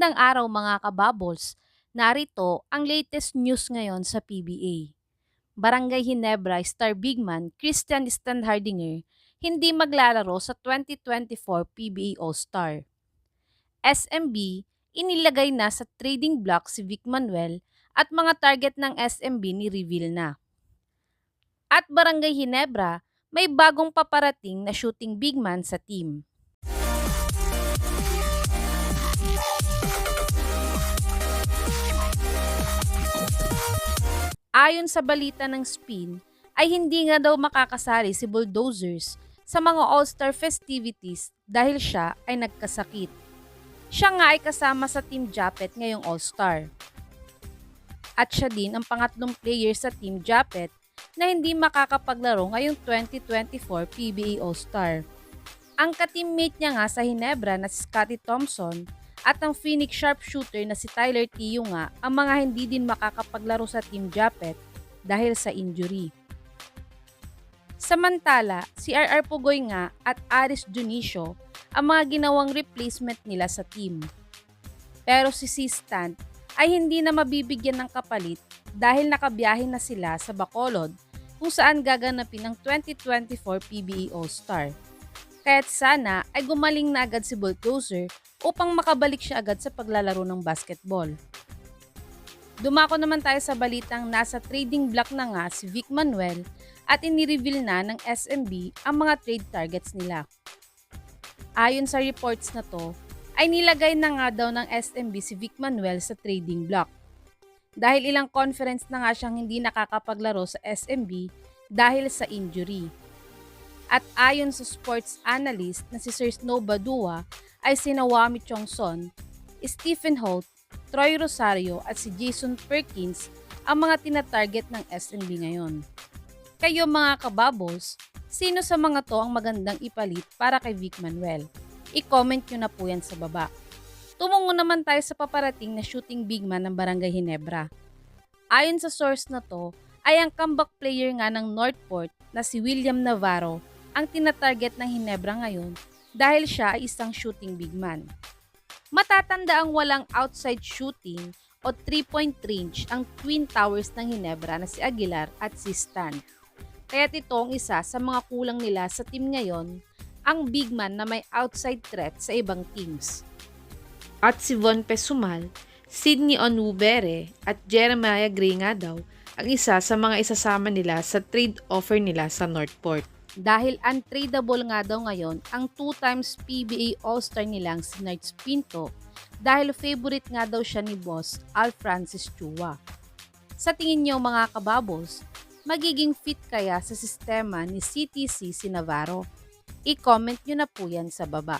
Magandang araw mga kababols. Narito ang latest news ngayon sa PBA. Barangay Ginebra star bigman Christian Standhardinger hindi maglalaro sa 2024 PBA All-Star. SMB inilagay na sa trading block si Vic Manuel at mga target ng SMB ni-reveal na. At Barangay Ginebra may bagong paparating na shooting bigman sa team. Ayon sa balita ng Spin, ay hindi nga daw makakasali si Bulldozers sa mga All-Star festivities dahil siya ay nagkasakit. Siya nga ay kasama sa Team Japet ngayong All-Star. At siya din ang pangatlong player sa Team Japet na hindi makakapaglaro ngayong 2024 PBA All-Star. Ang ka-teammate niya nga sa Ginebra na si Scottie Thompson at ang Phoenix sharpshooter na si Tyler Tio nga ang mga hindi din makakapaglaro sa Team Japet dahil sa injury. Samantala, si RR Pugoy nga at Aris Dionisio ang mga ginawang replacement nila sa team. Pero si C-Stant ay hindi na mabibigyan ng kapalit dahil nakabiyahe na sila sa Bacolod kung saan gaganapin ang 2024 PBA All-Star. Kaya't sana ay gumaling na agad si Bulldozer upang makabalik siya agad sa paglalaro ng basketball. Dumako naman tayo sa balitang nasa trading block na nga si Vic Manuel at inireveal na ng SMB ang mga trade targets nila. Ayon sa reports na to, ay nilagay na nga daw ng SMB si Vic Manuel sa trading block. Dahil ilang conference na nga siyang hindi nakakapaglaro sa SMB dahil sa injury. At ayon sa sports analyst na si Sir Snow Badua ay sina Wami Chongson, Stephen Holt, Troy Rosario at si Jason Perkins ang mga tinatarget ng SMB ngayon. Kayo mga kababos, sino sa mga to ang magandang ipalit para kay Vic Manuel? I-comment nyo na po yan sa baba. Tumungo naman tayo sa paparating na shooting bigman ng Barangay Ginebra. Ayon sa source na to, ay ang comeback player nga ng Northport na si William Navarro ang tinatarget ng Ginebra ngayon dahil siya ay isang shooting bigman. Matatanda ang walang outside shooting o 3-point range ang Twin Towers ng Ginebra na si Aguilar at si Stan. Kaya't ito ang isa sa mga kulang nila sa team ngayon, ang bigman na may outside threat sa ibang teams. At si Von Pesumal, Sydney Onwubere at Jeremiah Gray nga daw ang isa sa mga isasama nila sa trade offer nila sa Northport. Dahil untradeable nga daw ngayon ang 2 times PBA All-Star nilang si Nerds Pinto dahil favorite nga daw siya ni boss Al Francis Chua. Sa tingin niyo mga kababos, magiging fit kaya sa sistema ni CTC si Navarro? I-comment nyo na po yan sa baba.